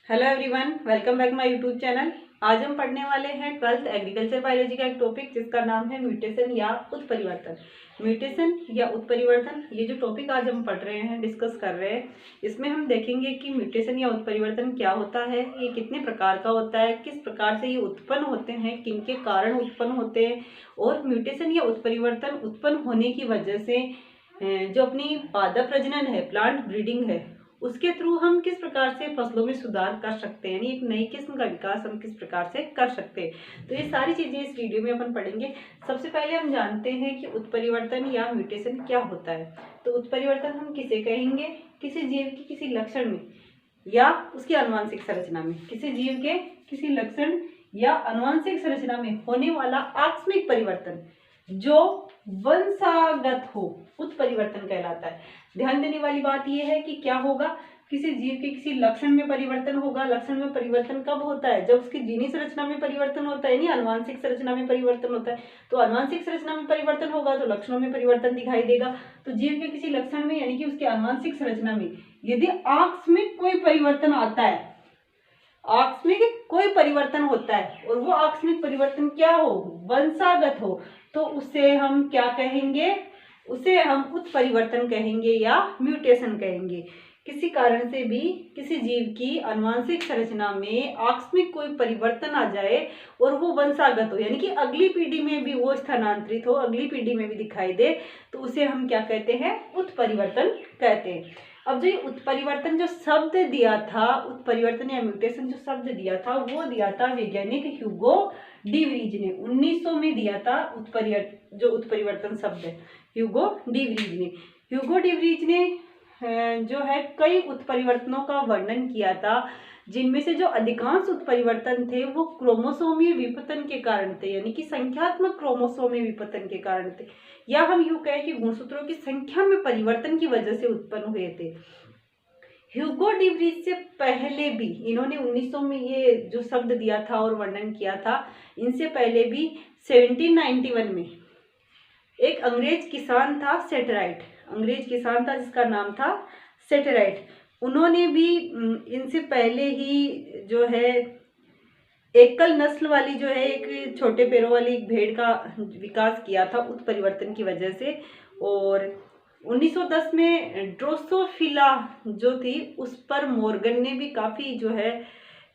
Hello everyone, welcome back my YouTube channel. आज हम पढ़ने वाले हैं 12th एग्रीकल्चर बायोलॉजी का एक टॉपिक जिसका नाम है म्यूटेशन या उत्परिवर्तन। म्यूटेशन या उत्परिवर्तन, ये जो टॉपिक आज हम पढ़ रहे हैं, डिस्कस कर रहे हैं, इसमें हम देखेंगे कि म्यूटेशन या उत्परिवर्तन क्या होता है, ये कितने प्रकार का होता है, किस प्रकार से ये उत्पन्न होते हैं, किन के कारण उत्पन्न होते हैं, और म्यूटेशन या उत्परिवर्तन उत्पन्न होने की वजह से जो अपनी पादप प्रजनन है, प्लांट ब्रीडिंग है, उसके थ्रू हम किस प्रकार से फसलों में सुधार कर सकते हैं, यानी एक नई किस्म का विकास हम किस प्रकार से कर सकते हैं। तो ये सारी चीजें इस वीडियो में अपन पढ़ेंगे। सबसे पहले हम जानते हैं कि उत्परिवर्तन या म्यूटेशन क्या होता है। तो उत्परिवर्तन हम किसे कहेंगे? किसी जीव के किसी लक्षण में या उसकी आनुवंशिक संरचना में, किसी जीव के किसी लक्षण या आनुवंशिक संरचना में होने वाला आकस्मिक परिवर्तन जो वंशागत हो, उत्परिवर्तन कहलाता है। ध्यान देने वाली बात यह है कि क्या होगा, किसी जीव के किसी लक्षण में परिवर्तन होगा। लक्षण में परिवर्तन कब होता है? जब उसकी जीनी संरचना में परिवर्तन होता है, यानी आनुवंशिक संरचना में परिवर्तन होता है। तो आनुवंशिक संरचना में परिवर्तन होगा तो लक्षणों में परिवर्तन दिखाई देगा। तो जीव के किसी लक्षण में यानी कि उसकी आनुवंशिक संरचना में यदि आकस्मिक कोई परिवर्तन आता है, आकस्मिक कोई परिवर्तन होता है और वो आकस्मिक परिवर्तन क्या हो? वंशागत हो, तो उसे हम क्या कहेंगे? उसे हम उत्परिवर्तन कहेंगे या म्यूटेशन कहेंगे। किसी कारण से भी किसी जीव की आनुवंशिक संरचना में आकस्मिक कोई परिवर्तन आ जाए और वो वंशागत हो, यानी कि अगली पीढ़ी में भी वो स्थानांतरित हो, अगली पीढ़ी में भी दिखाई दे, तो उसे हम क्या कहते हैं? उत्परिवर्तन कहते हैं। अब जो उत्परिवर्तन जो शब्द दिया था, उत्परिवर्तन या म्यूटेशन जो शब्द दिया था, वो दिया था वैज्ञानिक ह्यूगो डी व्रीज ने 1900 में दिया था। जो उत्परिवर्तन शब्द है, ह्यूगो डी व्रीज ने जो है कई उत्परिवर्तनों का वर्णन किया था, जिनमें से जो अधिकांश उत्परिवर्तन थे वो क्रोमोसोमीय विपतन के कारण थे, यानी कि संख्यात्मक क्रोमोसोमीय विपतन के कारण थे, या हम यूं कहें कि गुणसूत्रों की संख्या में परिवर्तन की वजह से उत्पन्न हुए थे। ह्यूगो डी व्रीज से पहले भी इन्होंने 1900 में ये जो शब्द दिया था और वर्णन किया था, इनसे पहले भी 1791 में एक अंग्रेज किसान था, सेटराइट, अंग्रेज किसान था जिसका नाम था सेटराइट। उन्होंने भी इनसे पहले ही जो है एकल नस्ल वाली जो है एक छोटे पैरों वाली एक भेड़ का विकास किया था उत्परिवर्तन की वजह से। और 1910 में ड्रोसोफिला जो थी उस पर मॉर्गन ने भी काफी जो है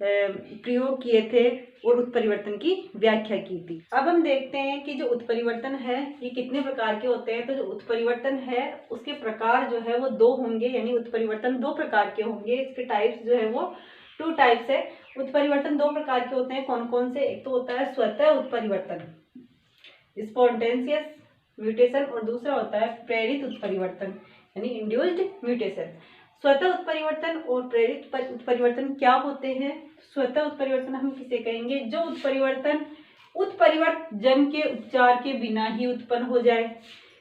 प्रयोग किए थे और उत्परिवर्तन की व्याख्या की थी। अब हम देखते हैं कि जो उत्परिवर्तन है ये कितने प्रकार के होते हैं। तो जो उत्परिवर्तन है उसके प्रकार जो है वो दो होंगे, यानी उत्परिवर्तन दो प्रकार के होंगे। इसके टाइप्स जो है वो 2 टाइप्स है। उत्परिवर्तन दो प्रकार के होते हैं। कौन कौन से? एक तो होता है स्वतः उत्परिवर्तन, स्पॉन्टेनियस म्यूटेशन, और दूसरा होता है प्रेरित उत्परिवर्तन, यानी इंड्यूस्ड म्यूटेशन। स्वतः उत्परिवर्तन और प्रेरित उत्परिवर्तन क्या होते हैं? स्वतः उत्परिवर्तन हम किसे कहेंगे? जो उत्परिवर्तन उत्परिवर्तजन के उपचार के बिना ही उत्पन्न हो जाए,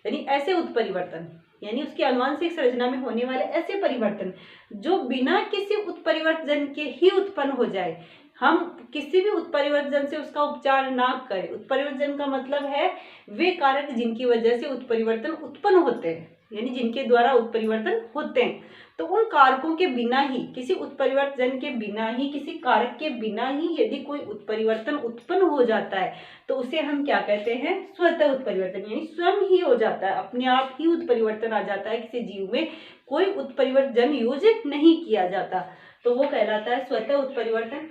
यानी ऐसे उत्परिवर्तन, यानी उसकी आनुवंशिक संरचना में होने वाले ऐसे परिवर्तन जो बिना किसी उत्परिवर्तजन के ही उत्पन्न हो जाए। हम किसी भी उत्परिवर्तजन से उसका उपचार ना करें। उत्परिवर्तजन का मतलब है वे कारक जिनकी वजह से उत्परिवर्तन उत्पन्न होते हैं, यानी जिनके द्वारा उत्परिवर्तन होते हैं। तो उन कारकों के बिना ही, किसी उत्परिवर्तजन के बिना ही, किसी कारक के बिना ही यदि कोई उत्परिवर्तन उत्पन्न हो जाता है तो उसे हम क्या कहते हैं? स्वतः उत्परिवर्तन, यानी स्वयं ही हो जाता है, अपने आप ही उत्परिवर्तन आ जाता है, किसी जीव में कोई उत्परिवर्तजन यूज नहीं किया जाता, तो वो कहलाता है स्वतः उत्परिवर्तन।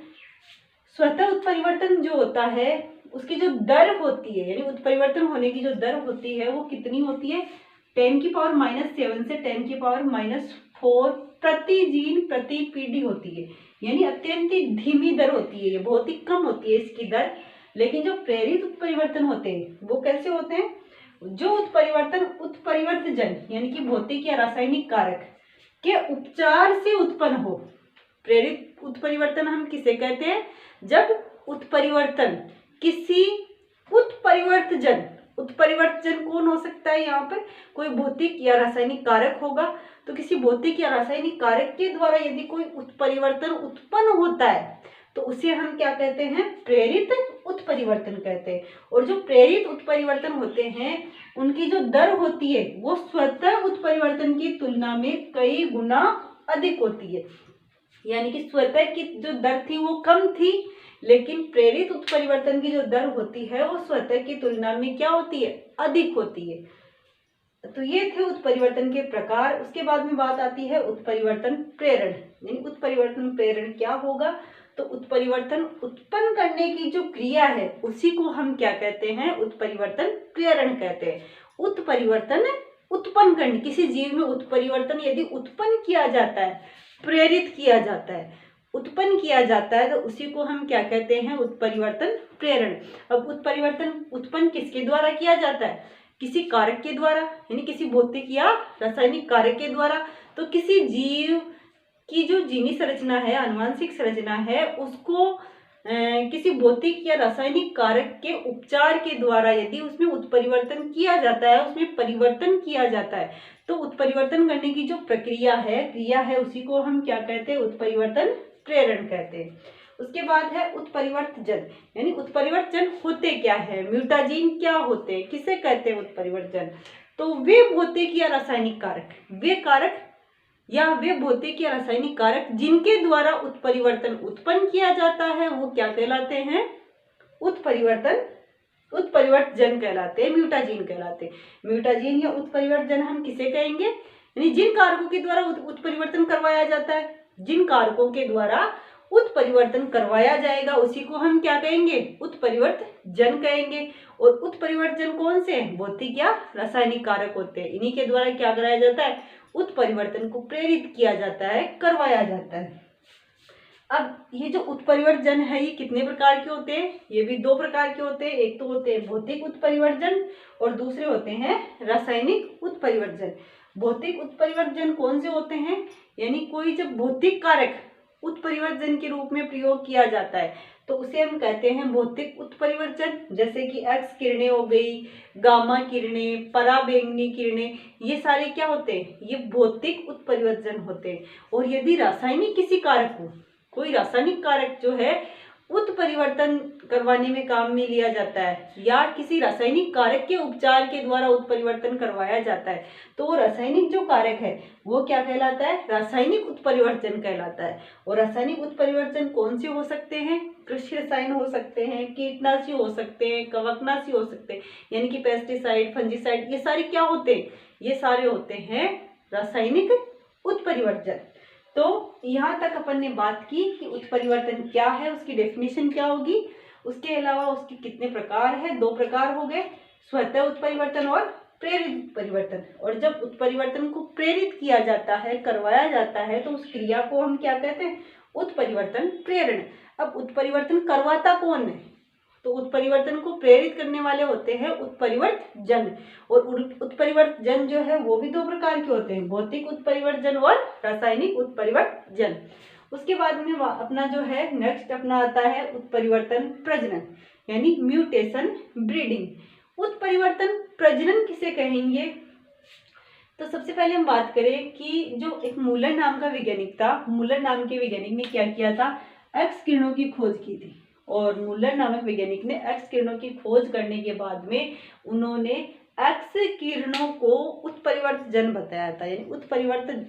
स्वतः उत्परिवर्तन जो होता है उसकी जो दर होती है, यानी उत्परिवर्तन होने की जो दर होती है वो कितनी होती है? 10⁻⁷ से 10⁻⁴ प्रति जीन प्रति पीढ़ी होती है, यानी अत्यंत ही धीमी दर होती है, ये बहुत ही कम होती है इसकी दर। लेकिन जो प्रेरित उत्परिवर्तन होते हैं वो कैसे होते हैं? जो उत्परिवर्तन उत्परिवर्तजन यानी कि भौतिक या रासायनिक कारक के उपचार से उत्पन्न हो। प्रेरित उत्परिवर्तन हम किसे कहते हैं? जब उत्परिवर्तन किसी उत्परिवर्तजन, उत्परिवर्तजन कौन हो सकता है? यहाँ पर कोई भौतिक या रासायनिक कारक होगा, तो किसी भौतिक या रासायनिक कारक के द्वारा यदि कोई उत्परिवर्तन उत्पन्न होता है तो उसे हम क्या कहते हैं? प्रेरित उत्परिवर्तन कहते हैं। और जो प्रेरित उत्परिवर्तन होते हैं उनकी जो दर होती है वो स्वतः उत्परिवर्तन की तुलना में कई गुना अधिक होती है। यानी कि स्वतः की जो दर थी वो कम थी, लेकिन प्रेरित उत्परिवर्तन की जो दर होती है वो स्वतः की तुलना में क्या होती है, अधिक होती है। तो ये थे उत्परिवर्तन के प्रकार। उसके बाद में बात आती है उत्परिवर्तन प्रेरण। यानी उत्परिवर्तन प्रेरण क्या होगा, तो उत्परिवर्तन उत्पन्न करने की जो क्रिया है उसी को हम क्या कहते हैं, उत्परिवर्तन प्रेरण कहते हैं। उत्परिवर्तन उत्पन्न करने, किसी जीव में उत्परिवर्तन यदि उत्पन्न किया जाता है, प्रेरित किया जाता है, उत्पन्न किया जाता है, तो उसी को हम क्या कहते हैं, उत्परिवर्तन प्रेरण। अब उत्परिवर्तन उत्पन्न किसके द्वारा किया जाता है, किसी कारक के द्वारा, यानी किसी भौतिक या रासायनिक कारक के द्वारा। तो किसी जीव की जो जीनी संरचना है, आनुवांशिक संरचना है, उसको किसी भौतिक या रासायनिक कारक के उपचार के द्वारा यदि उसमें उत्परिवर्तन किया जाता है, उसमें परिवर्तन किया जाता है, तो उत्परिवर्तन करने की जो प्रक्रिया है, क्रिया है, उसी को हम क्या कहते हैं, उत्परिवर्तन प्रेरण कहते हैं। उसके बाद है उत्परिवर्तजन। यानी उत्परिवर्तजन होते क्या है, म्यूटाजीन क्या होते हैं, किसे कहते हैं उत्परिवर्तजन, तो वे भौतिक या रासायनिक कारक, वे कारक या वे भौतिक या रासायनिक कारक जिनके द्वारा उत्परिवर्तन उत्पन्न किया जाता है वो क्या कहलाते हैं, उत्परिवर्तजन कहलाते हैं, म्यूटाजीन कहलाते हैं। म्यूटाजीन या उत्परिवर्तजन हम किसे कहेंगे, यानी जिन कारकों के द्वारा उत्परिवर्तन करवाया जाता है, जिन कारकों के द्वारा उत्परिवर्तन करवाया जाएगा उसी को हम क्या कहेंगे, उत्परिवर्तजन कहेंगे। और उत्परिवर्तजन कौन से हैं, भौतिक या रासायनिक कारक होते हैं, इन्हीं के द्वारा क्या कराया जाता है, उत्परिवर्तन को प्रेरित किया जाता है, करवाया जाता है। अब ये जो उत्परिवर्तजन है ये कितने प्रकार के होते हैं, ये भी दो प्रकार के होते हैं। एक तो होते हैं भौतिक उत्परिवर्तजन और दूसरे होते हैं रासायनिक उत्परिवर्तजन। भौतिक उत्परिवर्तजन कौन से होते हैं, यानी कोई जब भौतिक कारक उत्परिवर्तजन के रूप में प्रयोग किया जाता है तो उसे हम कहते हैं भौतिक उत्परिवर्तन। जैसे कि एक्स किरणें हो गई, गामा किरणें, पराबैंगनी किरणें, ये सारे क्या होते हैं, ये भौतिक उत्परिवर्तन होते हैं। और यदि रासायनिक किसी कारक को, कोई रासायनिक कारक जो है उत्परिवर्तन करवाने में काम में लिया जाता है या किसी रासायनिक कारक के उपचार के द्वारा उत्परिवर्तन करवाया जाता है, तो वो रासायनिक जो कारक है वो क्या कहलाता है, रासायनिक उत्परिवर्तन कहलाता है। और रासायनिक उत्परिवर्तन कौन से हो सकते हैं, कृषि रसायन हो सकते हैं, कीटनाशी हो सकते हैं, कवकनाशी हो सकते हैं, यानी कि पेस्टिसाइड, फंजीसाइड, ये सारे क्या होते हैं, ये सारे होते हैं रासायनिक उत्परिवर्तन। तो यहाँ तक अपन ने बात की कि उत्परिवर्तन क्या है, उसकी डेफिनेशन क्या होगी, उसके अलावा उसके कितने प्रकार है, दो प्रकार हो गए, स्वतः उत्परिवर्तन और प्रेरित उत्परिवर्तन। और जब उत्परिवर्तन को प्रेरित किया जाता है, करवाया जाता है, तो उस क्रिया को हम क्या कहते हैं, उत्परिवर्तन प्रेरण। अब उत्परिवर्तन करवाता कौन है, तो उत्परिवर्तन को प्रेरित करने वाले होते हैं उत्परिवर्तजन। और उत्परिवर्तजन जो है वो भी दो प्रकार के होते हैं, भौतिक उत्परिवर्तजन और रासायनिक उत्परिवर्तजन। उसके बाद में अपना जो है नेक्स्ट अपना आता है उत्परिवर्तन प्रजनन, यानी म्यूटेशन ब्रीडिंग। उत्परिवर्तन प्रजनन किसे कहेंगे, तो सबसे पहले हम बात करें कि जो एक मूलर नाम का वैज्ञानिक था, मूलर नाम के वैज्ञानिक ने क्या किया था, एक्स किरणों की खोज की थी। और मूलर नामक वैज्ञानिक ने एक्स किरणों की खोज करने के बाद में उन्होंने एक्स किरणों को उत्परिवर्तजन बताया था, यानी उत्परिवर्तन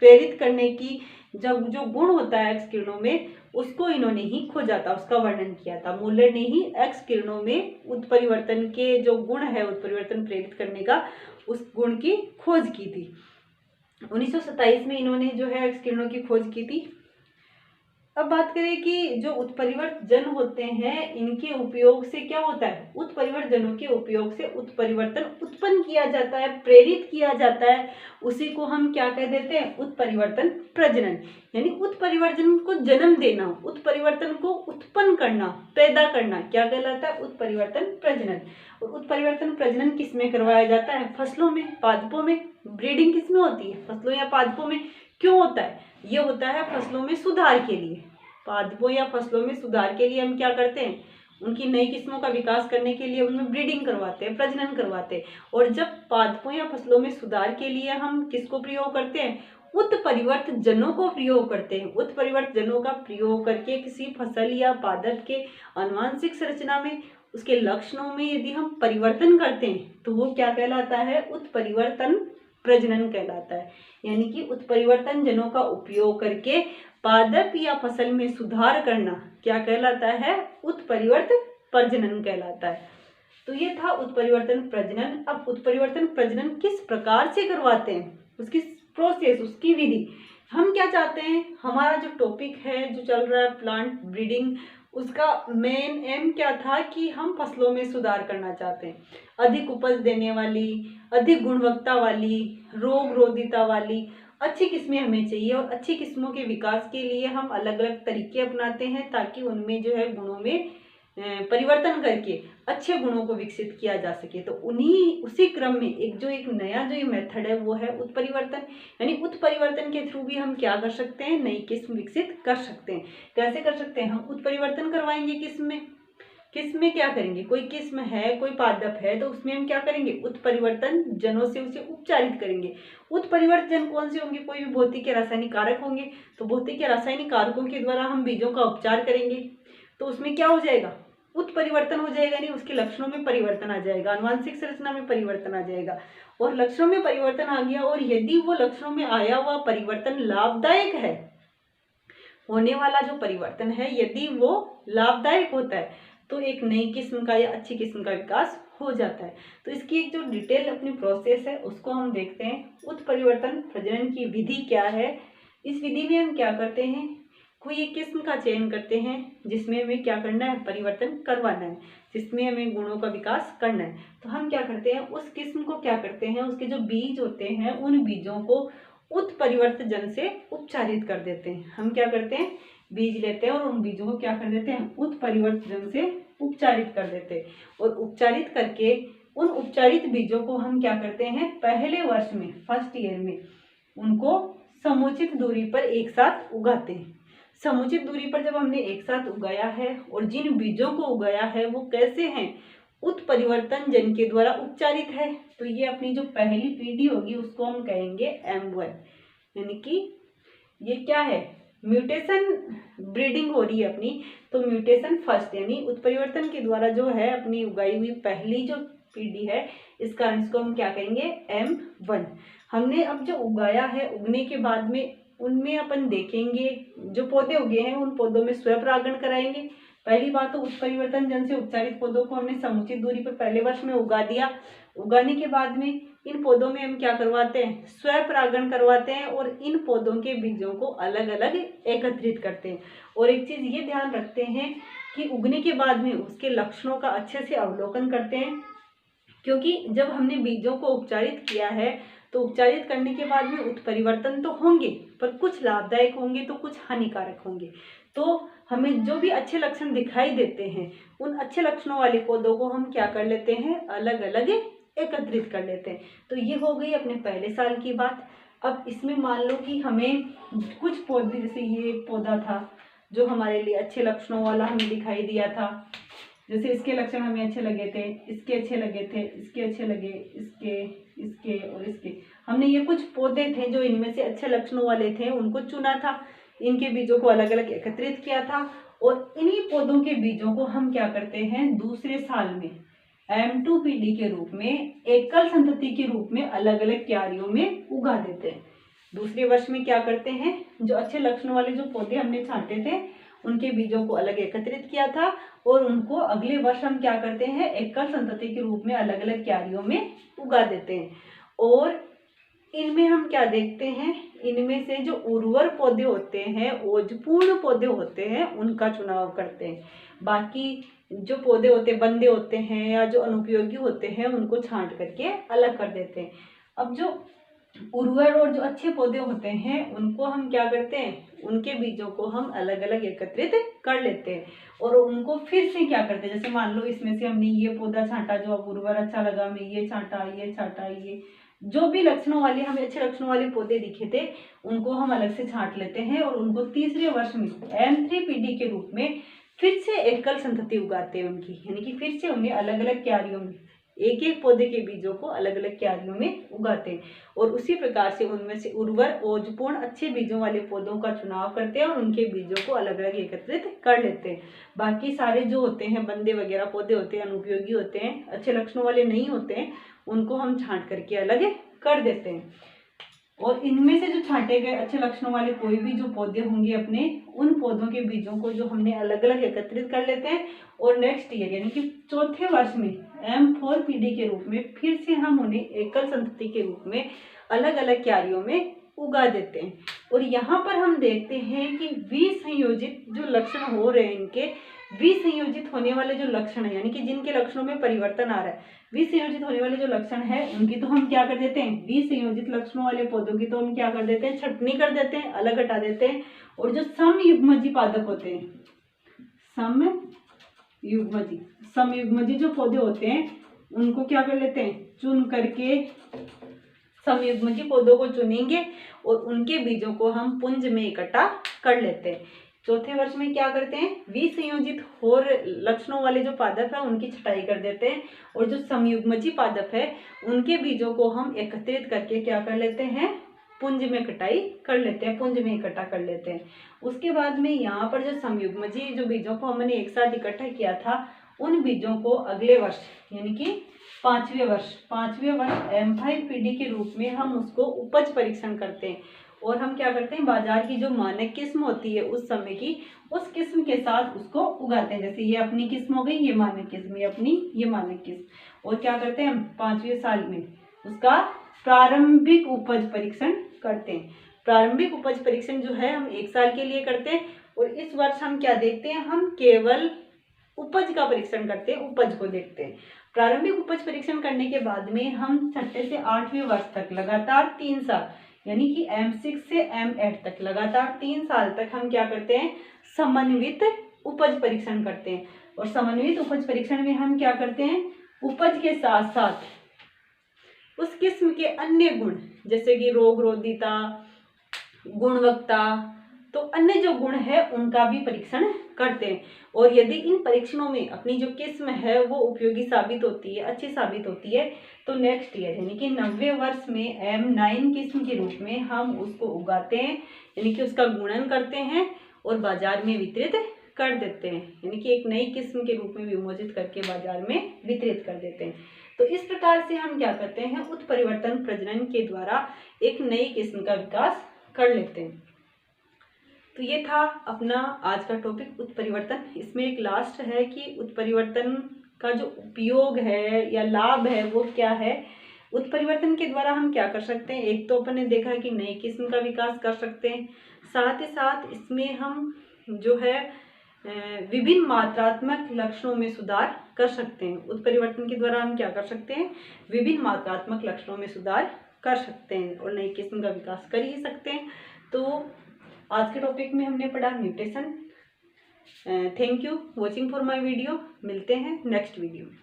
प्रेरित करने की जब जो गुण होता है एक्स किरणों में उसको इन्होंने ही खोजा था, उसका वर्णन किया था। मूलर ने ही एक्स किरणों में उत्परिवर्तन के जो गुण है, उत्परिवर्तन प्रेरित करने का, उस गुण की खोज की थी। 1927 में इन्होंने जो है एक्स किरणों की खोज की थी। अब बात करें कि जो उत्परिवर्तजन होते हैं इनके उपयोग से क्या होता है, उत्परिवर्तजनों के उपयोग से उत्परिवर्तन उत्पन्न किया जाता है, प्रेरित किया जाता है, उसी को हम क्या कह देते हैं, उत्परिवर्तन प्रजनन। यानी उत्परिवर्तन को जन्म देना, उत्परिवर्तन को उत्पन्न करना, पैदा करना क्या कहलाता है, उत्परिवर्तन प्रजनन। और उत्परिवर्तन प्रजनन किस में करवाया जाता है, फसलों में, पादपों में। ब्रीडिंग किस में होती है, फसलों या पादपों में। क्यों होता है, ये होता है फसलों में सुधार के लिए, पादपों या फसलों में सुधार के लिए हम क्या करते हैं, उनकी नई किस्मों का विकास करने के लिए उनमें ब्रीडिंग करवाते हैं, प्रजनन करवाते हैं। और जब पादपों या फसलों में सुधार के लिए हम किसको प्रयोग करते हैं, उत्परिवर्तजनों को प्रयोग करते हैं। उत्परिवर्तजनों का प्रयोग करके किसी फसल या पादप के आनुवांशिक संरचना में, उसके लक्षणों में यदि हम परिवर्तन करते हैं तो वो क्या कहलाता है, उत्परिवर्तन प्रजनन कहलाता है। यानी कि उत्परिवर्तन जनों का उपयोग करके पादप या फसल में सुधार करना क्या कहलाता है? उत्परिवर्तन प्रजनन कहलाता है। तो ये था उत्परिवर्तन प्रजनन। अब उत्परिवर्तन प्रजनन किस प्रकार से करवाते हैं, उसकी प्रोसेस, उसकी विधि। हम क्या चाहते हैं, हमारा जो टॉपिक है जो चल रहा है प्लांट ब्रीडिंग, उसका मेन एम क्या था कि हम फसलों में सुधार करना चाहते हैं। अधिक उपज देने वाली, अधिक गुणवत्ता वाली, रोग रोधिता वाली अच्छी किस्में हमें चाहिए। और अच्छी किस्मों के विकास के लिए हम अलग अलग तरीके अपनाते हैं ताकि उनमें जो है गुणों में परिवर्तन करके अच्छे गुणों को विकसित किया जा सके। तो उसी क्रम में एक नया जो ये मेथड है वो है उत्परिवर्तन। यानी उत्परिवर्तन के थ्रू भी हम क्या कर सकते हैं, नई किस्म विकसित कर सकते हैं। कैसे कर सकते हैं? हम उत्परिवर्तन करवाएंगे किस्म में क्या करेंगे, कोई किस्म है, कोई पादप है, तो उसमें हम क्या करेंगे, उत्परिवर्तन जनों से उसे उपचारित करेंगे। उत्परिवर्तन जन कौन से होंगे? कोई भी भौतिक या रासायनिक कारक होंगे। तो भौतिक या रासायनिक कारकों के द्वारा हम बीजों का उपचार करेंगे। तो उसमें क्या हो जाएगा, उत्परिवर्तन हो जाएगा। नहीं, उसके लक्षणों में परिवर्तन आ जाएगा, आनुवांशिक संरचना में परिवर्तन आ जाएगा। और लक्षणों में परिवर्तन आ गया, और यदि वो लक्षणों में आया हुआ परिवर्तन लाभदायक है, होने वाला जो परिवर्तन है यदि वो लाभदायक होता है, तो एक नई किस्म का या अच्छी किस्म का विकास हो जाता है। तो इसकी एक जो डिटेल अपनी प्रोसेस है उसको हम देखते हैं। उत्परिवर्तन प्रजनन की विधि क्या है? इस विधि में हम क्या करते हैं, कोई एक किस्म का चयन करते हैं जिसमें हमें क्या करना है, परिवर्तन करवाना है, जिसमें हमें गुणों का विकास करना है। तो हम क्या करते हैं, उस किस्म को क्या करते हैं, उसके जो बीज होते हैं उन बीजों को उत्परिवर्तन जन से उपचारित कर देते हैं। हम क्या करते हैं, बीज लेते हैं और उन बीजों को क्या कर देते हैं, उत्परिवर्तन जन से उपचारित कर देते हैं। और उपचारित करके उन उपचारित बीजों को हम क्या करते हैं, पहले वर्ष में, फर्स्ट ईयर में उनको समुचित दूरी पर एक साथ उगाते हैं। समुचित दूरी पर जब हमने एक साथ उगाया है, और जिन बीजों को उगाया है वो कैसे हैं, उत्परिवर्तन जन के द्वारा उपचारित है। तो ये अपनी जो पहली पीढ़ी होगी उसको हम कहेंगे M1। यानी कि ये क्या है, म्यूटेशन ब्रीडिंग हो रही है अपनी। तो म्यूटेशन फर्स्ट, यानी उत्परिवर्तन के द्वारा जो है अपनी उगाई हुई पहली जो पीढ़ी है, इस कारण इसको हम क्या कहेंगे, M1। हमने अब जो उगाया है, उगने के बाद में उनमें अपन देखेंगे जो पौधे उगे हैं उन पौधों में स्वपरागण कराएंगे। पहली बात तो उत्परिवर्तन जन से उपचारित पौधों को हमने समुचित दूरी पर पहले वर्ष में उगा दिया। उगाने के बाद में इन पौधों में हम क्या करवाते हैं, स्वपरागण करवाते हैं, और इन पौधों के बीजों को अलग अलग एकत्रित करते हैं। और एक चीज ये ध्यान रखते हैं कि उगने के बाद में उसके लक्षणों का अच्छे से अवलोकन करते हैं, क्योंकि जब हमने बीजों को उपचारित किया है तो उपचारित करने के बाद में उत्परिवर्तन तो होंगे, पर कुछ लाभदायक होंगे तो कुछ हानिकारक होंगे। तो हमें जो भी अच्छे लक्षण दिखाई देते हैं उन अच्छे लक्षणों वाले पौधों को हम क्या कर लेते हैं, अलग अलग एकत्रित कर लेते हैं। तो ये हो गई अपने पहले साल की बात। अब इसमें मान लो कि हमें कुछ पौधे, जैसे ये एक पौधा था जो हमारे लिए अच्छे लक्षणों वाला हमें दिखाई दिया था, जैसे इसके लक्षण हमें अच्छे लगे थे, इसके अच्छे लगे थे, इसके अच्छे लगे, इसके और इसके। हमने ये कुछ पौधे थे जो इनमें से अच्छे लक्षणों वाले थे, उनको चुना था, इनके बीजों को अलग अलग एकत्रित किया था, और इन्हीं पौधों के बीजों को हम क्या करते हैं, दूसरे साल में M2 पीढ़ी के रूप में, एकल संतति के रूप में अलग अलग क्यारियों में उगा देते हैं। दूसरे वर्ष में क्या करते हैं, जो अच्छे लक्षणों वाले जो पौधे हमने छांटे थे उनके बीजों को अलग एकत्रित किया था, और उनको अगले वर्ष हम क्या करते हैं, एकल संतति के रूप में अलग अलग क्यारियों में उगा देते हैं। और इनमें हम क्या देखते हैं, इनमें से जो उर्वर पौधे होते हैं, ओजपूर्ण पौधे होते हैं, उनका चुनाव करते हैं। बाकी जो पौधे होते हैं, बंदे होते हैं या जो अनुपयोगी होते हैं, उनको छांट करके अलग कर देते हैं। अब जो उर्वर और जो अच्छे पौधे होते हैं उनको हम क्या करते हैं, उनके बीजों को हम अलग अलग एकत्रित कर लेते हैं, और उनको फिर से क्या करते हैं, जैसे मान लो इसमें से हमने ये पौधा छांटा जो अब उर्वर अच्छा लगा, हमें ये छांटा, ये जो भी लक्षणों वाले, हमें अच्छे लक्षणों वाले पौधे दिखे थे उनको हम अलग से छांट लेते हैं, और उनको तीसरे वर्ष में M3 पीढ़ी के रूप में फिर से एकल संतति उगाते हैं उनकी। यानी कि फिर से उन्हें अलग अलग क्यारियों में, एक एक पौधे के बीजों को अलग अलग क्यारियों में उगाते हैं, और उसी प्रकार से उनमें से उर्वर ओजपूर्ण अच्छे बीजों वाले पौधों का चुनाव करते हैं और उनके बीजों को अलग अलग एकत्रित कर लेते हैं। बाकी सारे जो होते हैं बंदे वगैरह पौधे होते हैं, अनुपयोगी होते हैं, अच्छे लक्षणों वाले नहीं होते हैं, उनको हम छांट करके अलग कर देते हैं। और इनमें से जो छांटे गए अच्छे लक्षणों वाले कोई भी जो पौधे होंगे अपने, उन पौधों के बीजों को जो हमने अलग अलग एकत्रित कर लेते हैं और नेक्स्ट ईयर यानी कि चौथे वर्ष में M4 पीढ़ी के रूप में फिर से हम उन्हें एकल संतति के रूप में अलग अलग क्यारियों में उगा देते हैं। और यहाँ पर हम देखते हैं कि विसंयोजित जो लक्षण हो रहे हैं, इनके विसंयोजित होने वाले जो लक्षण है यानी कि जिनके लक्षणों में परिवर्तन आ रहा है, विसंयोजित होने वाले जो लक्षण है उनकी तो हम क्या कर देते हैं, विसंयोजित लक्षणों वाले पौधों की तो हम क्या कर देते हैं, छटनी कर देते हैं, अलग हटा देते हैं। और जो समयुग्मजी पादप होते हैं, समयुग्मजी जो पौधे होते हैं उनको क्या कर लेते हैं, चुन करके समयुग्मजी पौधों को चुनेंगे और उनके बीजों को हम पुंज में इकट्ठा कर लेते हैं। चौथे वर्ष में क्या करते हैं, विसंयोजित हो लक्षणों वाले जो पादप है उनकी छटाई कर देते हैं और जो समयुग्मजी पादप है उनके बीजों को हम एकत्रित करके क्या कर लेते हैं, पुंज में कटाई कर लेते हैं, पुंज में इकट्ठा कर लेते हैं। उसके बाद में यहाँ पर जो समयुग्मजी जो बीजों को हमने एक साथ इकट्ठा किया था, उन बीजों को अगले वर्ष यानी कि पांचवें वर्ष M5 पीढ़ी के रूप में हम उसको उपज परीक्षण करते हैं। और हम क्या करते हैं, बाजार की जो मानक किस्म होती है उस समय की, उस किस्म के साथ उसको उगाते हैं। जैसे ये अपनी किस्म हो गई, ये मानक किस्म, ये मानक किस्म। और क्या करते हैं, हम 5वें साल में उसका प्रारंभिक उपज परीक्षण करते हैं। प्रारंभिक उपज परीक्षण जो है हम 1 साल के लिए करते हैं। और इस वर्ष हम क्या देखते हैं, हम केवल उपज का परीक्षण करते हैं, उपज को देखते हैं। प्रारंभिक उपज परीक्षण करने के बाद में हम 6ठे से 8वें वर्ष तक लगातार 3 साल यानी कि M6 से M8 तक लगातार 3 साल तक हम क्या करते हैं, समन्वित उपज परीक्षण करते हैं। और समन्वित उपज परीक्षण में हम क्या करते हैं, उपज के साथ साथ उस किस्म के अन्य गुण जैसे कि रोगरोधिता, गुणवत्ता, तो अन्य जो गुण है उनका भी परीक्षण करते हैं। और यदि इन परीक्षणों में अपनी जो किस्म है वो उपयोगी साबित होती है, अच्छी साबित होती है, तो नेक्स्ट ईयर यानी कि 90वें वर्ष में M9 किस्म के रूप में हम उसको उगाते हैं, यानी कि उसका गुणन करते हैं और बाजार में वितरित कर देते हैं, यानी कि एक नई किस्म के रूप में विमोचित करके बाजार में वितरित कर देते हैं। तो इस प्रकार से हम क्या करते हैं, उत्परिवर्तन प्रजनन के द्वारा एक नई किस्म का विकास कर लेते हैं। तो ये था अपना आज का टॉपिक उत्परिवर्तन। इसमें एक लास्ट है कि उत्परिवर्तन का जो उपयोग है या लाभ है वो क्या है। उत्परिवर्तन के द्वारा हम क्या कर सकते हैं, एक तो अपन ने देखा है कि नई किस्म का विकास कर सकते हैं, साथ ही साथ इसमें हम जो है विभिन्न मात्रात्मक लक्षणों में सुधार कर सकते हैं। उत्परिवर्तन के द्वारा हम क्या कर सकते हैं, विभिन्न मात्रात्मक लक्षणों में सुधार कर सकते हैं और नई किस्म का विकास कर ही सकते हैं। तो आज के टॉपिक में हमने पढ़ा mutation. Thank you watching for my video. मिलते हैं नेक्स्ट वीडियो में।